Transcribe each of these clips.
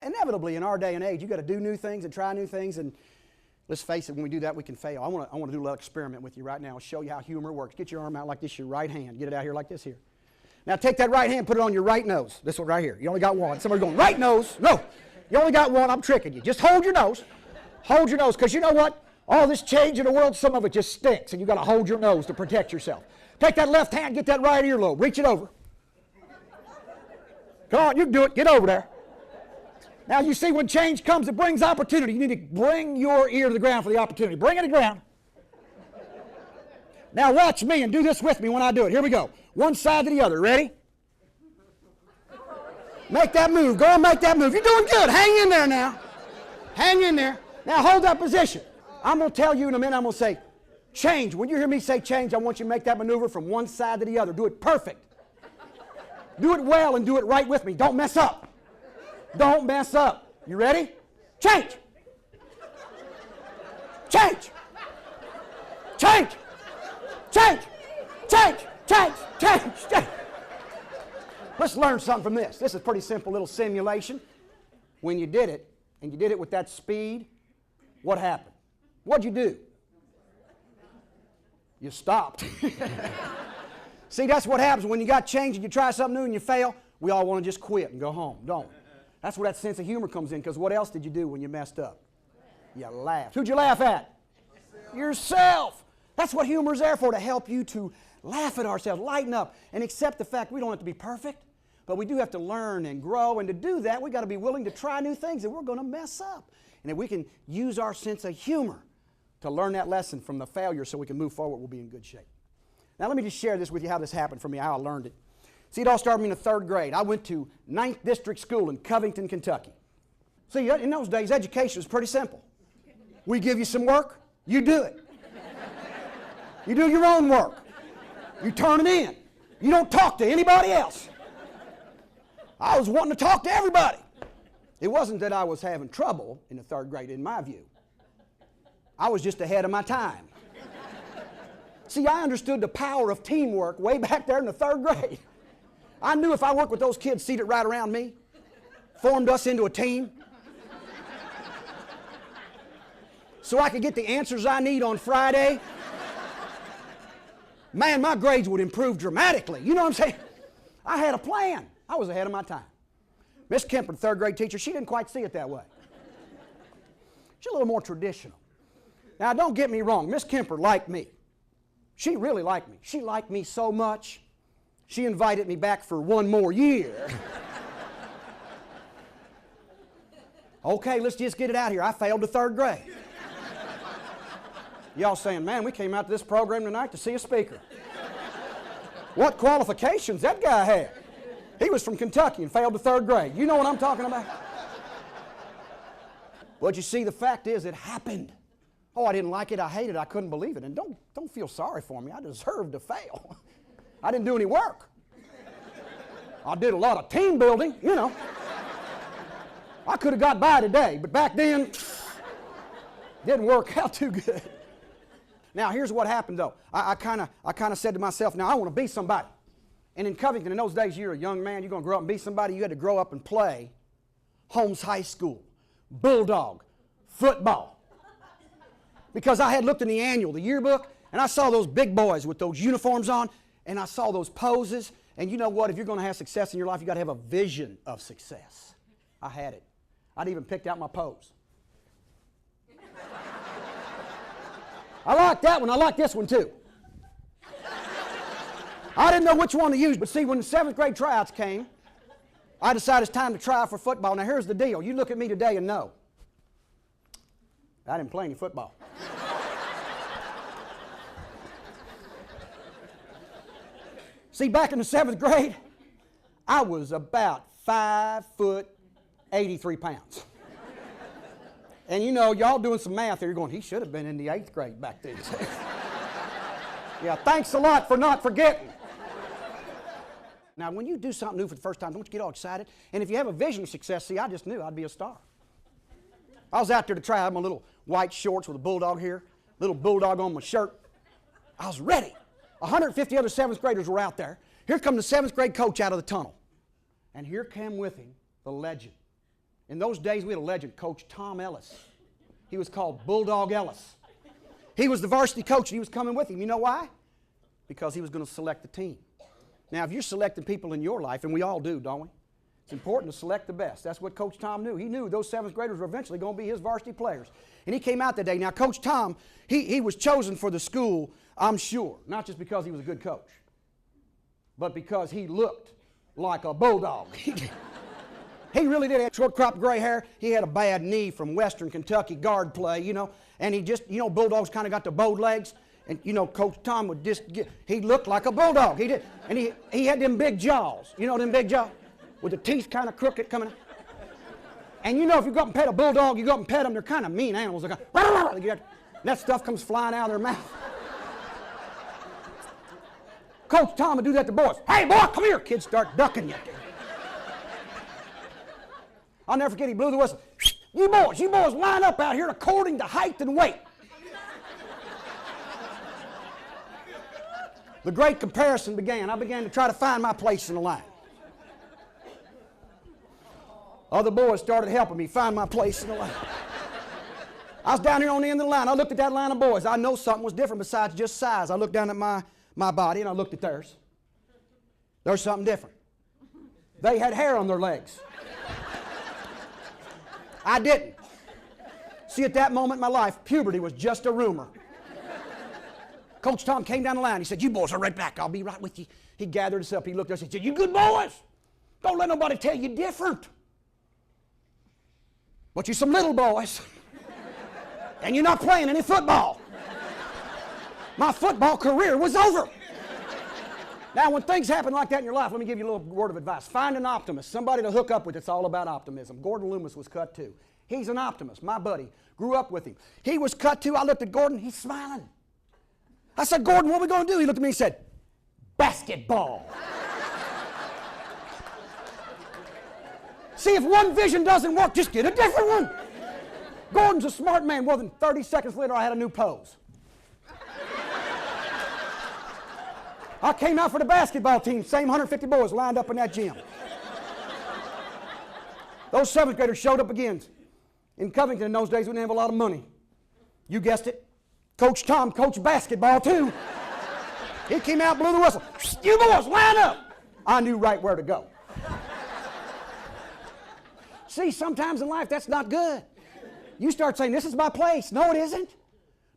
inevitably in our day and age, you got to do new things and try new things, and let's face it, when we do that, we can fail. I want to do a little experiment with you right now. I'll show you how humor works. Get your arm out like this, your right hand. Get it out here like this here. Now take that right hand, put it on your right nose. This one right here. You only got one. Somebody's going, right nose. No, you only got one. I'm tricking you. Just hold your nose. Hold your nose, because you know what? All this change in the world, some of it just stinks, and you got to hold your nose to protect yourself. Take that left hand, get that right earlobe. Reach it over. Come on, you can do it. Get over there. Now you see, when change comes, it brings opportunity. You need to bring your ear to the ground for the opportunity. Bring it to the ground. Now watch me and do this with me when I do it. Here we go. One side to the other. Ready? Make that move. Go and make that move. You're doing good. Hang in there now. Hang in there. Now hold that position. I'm going to tell you in a minute, I'm going to say, change. When you hear me say change, I want you to make that maneuver from one side to the other. Do it perfect. Do it well and do it right with me. Don't mess up. Don't mess up. You ready? Change. Change. Change. Change. Change. Change. Change. Change. Let's learn something from this. This is a pretty simple little simulation. When you did it, and you did it with that speed, what happened? What'd you do? You stopped. See, that's what happens when you got change and you try something new and you fail. We all want to just quit and go home, don't we? That's where that sense of humor comes in, because what else did you do when you messed up? You laughed. Who'd you laugh at? Yourself. That's what humor is there for, to help you to laugh at ourselves, lighten up, and accept the fact we don't have to be perfect, but we do have to learn and grow, and to do that, we've got to be willing to try new things, and we're going to mess up. And if we can use our sense of humor to learn that lesson from the failure so we can move forward, we'll be in good shape. Now let me just share this with you, how this happened for me, how I learned it. See, it all started in the 3rd grade. I went to 9th District School in Covington, Kentucky. See, in those days, education was pretty simple. We give you some work, you do it. You do your own work. You turn it in. You don't talk to anybody else. I was wanting to talk to everybody. It wasn't that I was having trouble in the 3rd grade, in my view. I was just ahead of my time. See, I understood the power of teamwork way back there in the 3rd grade. I knew if I worked with those kids seated right around me, formed us into a team, so I could get the answers I need on Friday, man, my grades would improve dramatically. You know what I'm saying? I had a plan. I was ahead of my time. Miss Kemper, the 3rd grade teacher, she didn't quite see it that way. She's a little more traditional. Now, don't get me wrong. Miss Kemper liked me. She really liked me. She liked me so much, she invited me back for one more year. Okay, let's just get it out here. I failed the 3rd grade. Y'all saying, man, we came out to this program tonight to see a speaker. What qualifications that guy had. He was from Kentucky and failed the 3rd grade. You know what I'm talking about? But you see, the fact is, it happened. Oh, I didn't like it. I hated it. I couldn't believe it. And don't feel sorry for me. I deserved to fail. I didn't do any work. I did a lot of team building, you know. I could have got by today, but back then, didn't work out too good. Now, here's what happened, though. I kind of said to myself, now I want to be somebody. And in Covington, in those days, you're a young man, you're going to grow up and be somebody. You had to grow up and play Holmes High School, Bulldog, football. Because I had looked in the annual, the yearbook, and I saw those big boys with those uniforms on, and I saw those poses. And you know what? If you're going to have success in your life, you've got to have a vision of success. I had it. I'd even picked out my pose. I like that one. I like this one too. I didn't know which one to use, but see, when the 7th grade tryouts came, I decided it's time to try out for football. Now, here's the deal. You look at me today and know I didn't play any football. See, back in the 7th grade, I was about 5 foot 83 pounds. And you know, y'all doing some math here, you're going, he should have been in the 8th grade back then. Yeah, thanks a lot for not forgetting. Now, when you do something new for the first time, don't you get all excited? And if you have a vision of success, see, I just knew I'd be a star. I was out there to try out my little white shorts with a bulldog here, little bulldog on my shirt. I was ready. 150 other 7th graders were out there. Here come the 7th grade coach out of the tunnel. And here came with him the legend, In those days, we had a legend, Coach Tom Ellis. He was called Bulldog Ellis. He was the varsity coach, and he was coming with him. You know why? Because he was going to select the team. Now, if you're selecting people in your life, and we all do, don't we? It's important to select the best. That's what Coach Tom knew. He knew those 7th graders were eventually going to be his varsity players. And he came out that day. Now, Coach Tom, he was chosen for the school, I'm sure, not just because he was a good coach, but because he looked like a bulldog. He really did have short cropped gray hair. He had a bad knee from Western Kentucky guard play, you know, and he just, you know, bulldogs kind of got the bowed legs. And, you know, Coach Tom would just he looked like a bulldog. He did. And he had them big jaws, you know, them big jaws with the teeth kind of crooked coming out. And, you know, if you go up and pet a bulldog, you go up and pet them, they're kind of mean animals. They're kind of, that stuff comes flying out of their mouth. Coach Tom would do that to boys. Hey, boy, come here. Kids start ducking you. I'll never forget, he blew the whistle. You boys line up out here according to height and weight. The great comparison began. I began to try to find my place in the line. Other boys started helping me find my place in the line. I was down here on the end of the line. I looked at that line of boys. I know something was different besides just size. I looked down at my body and I looked at theirs. There's something different. They had hair on their legs. I didn't. See, at that moment in my life, puberty was just a rumor. Coach Tom came down the line. He said, you boys are right back. I'll be right with you. He gathered us up. He looked at us and said, you good boys. Don't let nobody tell you different. But you some little boys. And you're not playing any football. My football career was over. Now, when things happen like that in your life, let me give you a little word of advice. Find an optimist, somebody to hook up with that's all about optimism. Gordon Loomis was cut too. He's an optimist, my buddy. Grew up with him. He was cut too. I looked at Gordon. He's smiling. I said, Gordon, what are we going to do? He looked at me and said, basketball. See, if one vision doesn't work, just get a different one. Gordon's a smart man. More than 30 seconds later, I had a new pose. I came out for the basketball team, same 150 boys lined up in that gym. Those 7th graders showed up again. In Covington in those days, we didn't have a lot of money. You guessed it. Coach Tom coached basketball too. He came out, blew the whistle. You boys, line up. I knew right where to go. See, sometimes in life, that's not good. You start saying, this is my place. No, it isn't.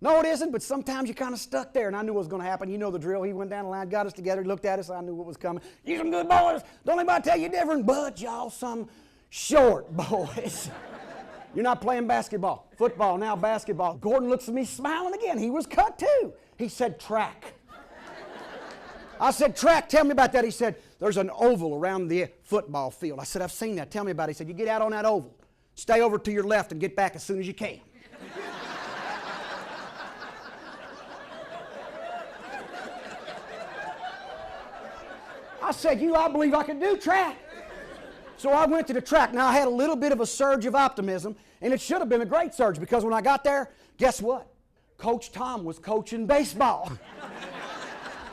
No, it isn't, but sometimes you're kind of stuck there, and I knew what was going to happen. You know the drill. He went down the line, got us together, he looked at us, I knew what was coming. You some good boys. Don't anybody tell you different, but y'all some short boys. You're not playing basketball. Football, now basketball. Gordon looks at me smiling again. He was cut too. He said, track. I said, track, tell me about that. He said, there's an oval around the football field. I said, I've seen that. Tell me about it. He said, you get out on that oval. Stay over to your left and get back as soon as you can. I said, I believe I can do track. So I went to the track. Now, I had a little bit of a surge of optimism, and it should have been a great surge because when I got there, guess what? Coach Tom was coaching baseball.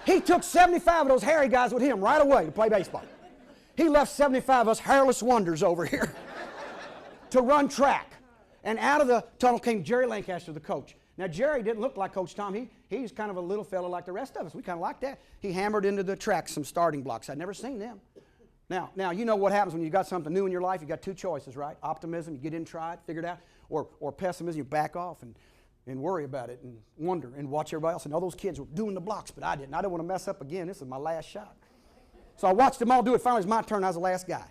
He took 75 of those hairy guys with him right away to play baseball. He left 75 of us hairless wonders over here to run track. And out of the tunnel came Jerry Lancaster, the coach. Now, Jerry didn't look like Coach Tom. He's kind of a little fella like the rest of us. We kind of like that. He hammered into the track some starting blocks. I'd never seen them. Now, you know what happens when you got something new in your life. You got two choices, right? Optimism, you get in, try it, figure it out. Or pessimism, you back off and worry about it and wonder and watch everybody else. And all those kids were doing the blocks, but I didn't. I didn't want to mess up again. This is my last shot. So I watched them all do it. Finally, it was my turn. I was the last guy.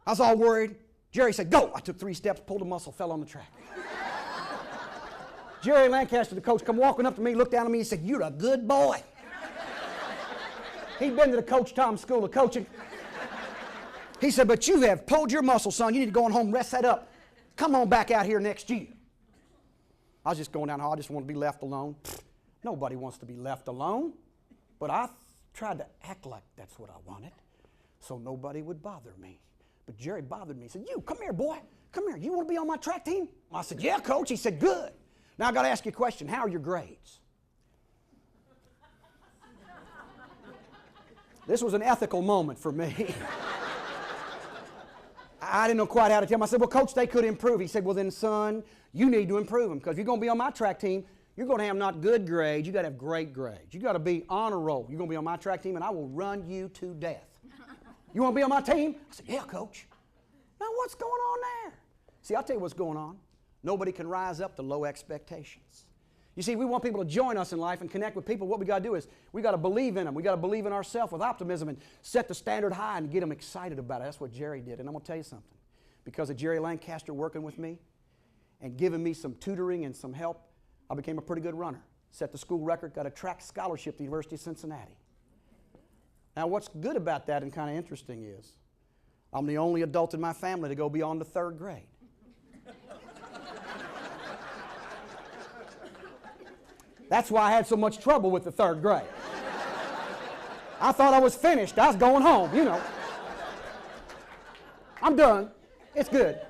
I was all worried. Jerry said, go. I took 3 steps, pulled a muscle, fell on the track. Jerry Lancaster, the coach, come walking up to me, looked down at me, and said, you're a good boy. He'd been to the Coach Tom School of Coaching. He said, but you have pulled your muscle, son. You need to go on home, rest that up. Come on back out here next year. I was just going down the hall. I just want to be left alone. Nobody wants to be left alone. But I tried to act like that's what I wanted so nobody would bother me. But Jerry bothered me. He said, you, come here, boy. Come here. You want to be on my track team? I said, yeah, coach. He said, good. Now, I've got to ask you a question. How are your grades? This was an ethical moment for me. I didn't know quite how to tell him. I said, well, Coach, they could improve. He said, well, then, son, you need to improve them, because if you're going to be on my track team, you're going to have not good grades. You got to have great grades. You got to be honor roll. You're going to be on my track team, and I will run you to death. You want to be on my team? I said, yeah, Coach. Now, what's going on there? See, I'll tell you what's going on. Nobody can rise up to low expectations. You see, we want people to join us in life and connect with people. What we got to do is we got to believe in them. We got to believe in ourselves with optimism and set the standard high and get them excited about it. That's what Jerry did. And I'm going to tell you something. Because of Jerry Lancaster working with me and giving me some tutoring and some help, I became a pretty good runner. Set the school record, got a track scholarship at the University of Cincinnati. Now, what's good about that and kind of interesting is I'm the only adult in my family to go beyond the 3rd grade. That's why I had so much trouble with the 3rd grade. I thought I was finished. I was going home, you know. I'm done. It's good.